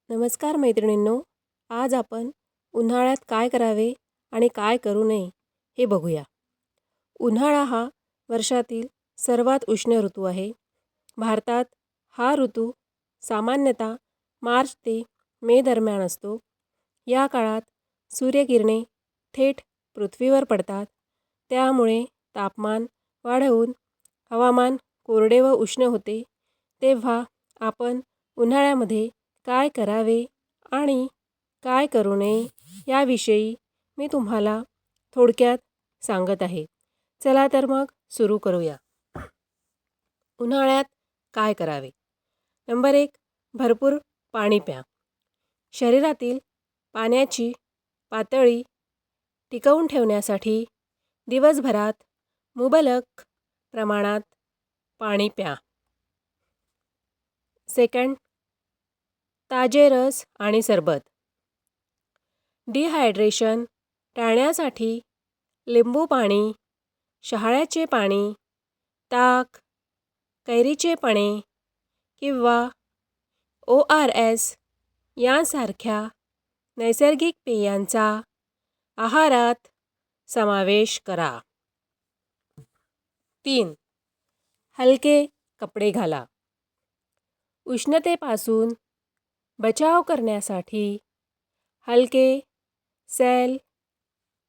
नमस्कार मैत्रिणींनो, आज आपण उन्हाळ्यात काय करावे आणि काय करू नये हे बघूया. उन्हाळा हा वर्षातील सर्वात उष्ण ऋतू आहे. भारतात हा ऋतू सामान्यतः मार्च ते मे दरम्यान असतो. या काळात सूर्यकिरणे थेट पृथ्वीवर पडतात. त्यामुळे तापमान वाढून हवामान कोरडे व उष्ण होते. तेव्हा आपण उन्हाळ्यामध्ये काय करावे आणि काय करू नये याविषयी मी तुम्हाला थोडक्यात सांगत आहे. चला तर मग सुरू करूया. उन्हाळ्यात काय करावे? नंबर 1, भरपूर पाणी प्या. शरीरातील पाण्याची पातळी टिकवून ठेवण्यासाठी दिवसभरात मुबलक प्रमाणात पाणी प्या. सेकंड, ताजे रस आणि सरबत. डिहायड्रेशन टाळण्यासाठी लिंबू पाणी, शहाळ्याचे पाणी, ताक, कैरीचे पने किंवा ORS यांसारख्या नैसर्गिक पेयांचा आहारात समावेश करा. 3, हलके कपडे घाला. उष्णतेपासून बचाव करण्यासाठी हलके सैल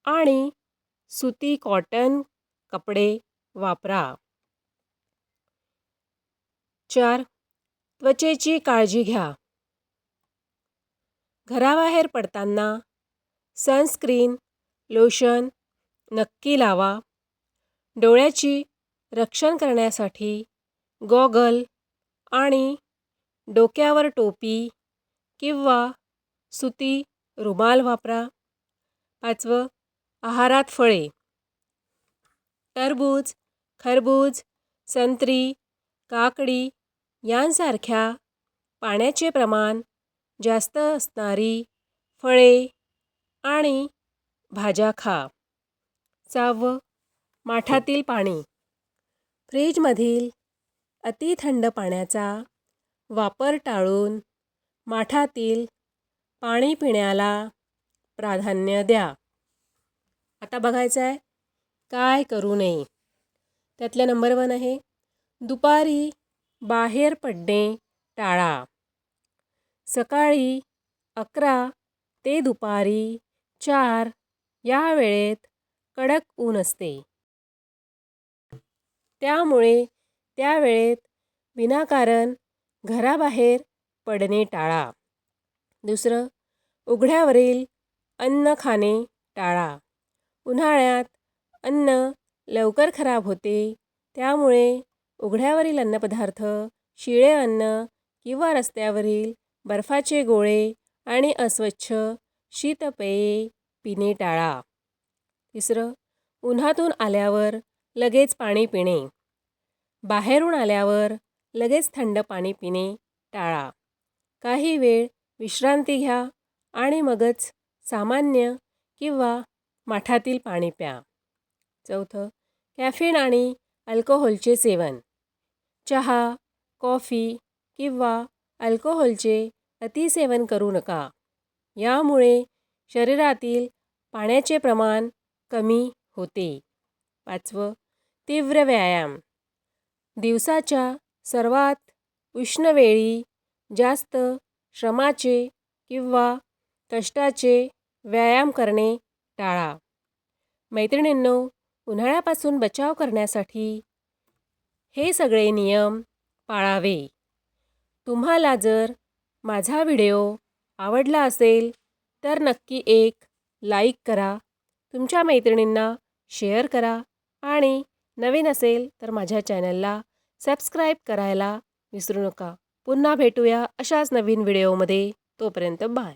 आणि सुती कॉटन कपडे वापरा. 4, त्वचेची काळजी घ्या. घराबाहेर पडताना सनस्क्रीन लोशन नक्की लावा. डोळ्याची रक्षण करण्यासाठी गॉगल आणि डोक्यावर टोपी किंवा सुती रुमाल वापरा. 5, आहारात फळे. टरबूज, खरबूज, संत्री, काकडी यांसारख्या पाण्याचे प्रमाण जास्त असणारी फळे आणि भाज्या खा. 6, माठातील पाणी. फ्रीजमधील अतिथंड पाण्याचा वापर टाळून माठातील पाणी पिण्याला प्राधान्य द्या. आता बघायचं आहे काय करू नये. त्यातल्या नंबर 1 आहे, दुपारी बाहेर पडणे टाळा. सकाळी 11 ते दुपारी 4 या वेळेत कडक ऊन असते. त्यामुळे त्या वेळेत विनाकारण घराबाहेर पडणे टाळा. दुसरं, उघड्यावरील अन्न खाणे टाळा. उन्हाळ्यात अन्न लवकर खराब होते. त्यामुळे उघड्यावरील अन्नपदार्थ, शिळे अन्न किंवा रस्त्यावरील बर्फाचे गोळे आणि अस्वच्छ शीतपेये पिणे टाळा. तिसरं, उन्हातून आल्यावर लगेच पाणी पिणे. बाहेरून आल्यावर लगेच थंड पाणी पिणे टाळा. काही वेळ विश्रांती घ्या आणि मगच सामान्य किंवा माठातील पाणी प्या. 4, कॅफीन आणि अल्कोहोलचे सेवन. चहा, कॉफी किंवा अल्कोहोलचे अतिसेवन करू नका. यामुळे शरीरातील पाण्याचे प्रमाण कमी होते. 5, तीव्र व्यायाम. दिवसाच्या सर्वात उष्ण वेळी जास्त श्रमाचे किंवा कष्टाचे व्यायाम करणे टाळा. मैत्रिणींनो, उन्हाळ्यापासून बचाव करण्यासाठी हे सगळे नियम पाळावे. तुम्हाला जर माझा व्हिडिओ आवडला असेल तर नक्की एक लाईक करा. तुमच्या मैत्रिणींना शेअर करा आणि नवीन असेल तर माझ्या चॅनलला सबस्क्राईब करायला विसरू नका. पुन्हा भेटूया अशाच नवीन व्हिडिओमध्ये. तोपर्यंत बाय.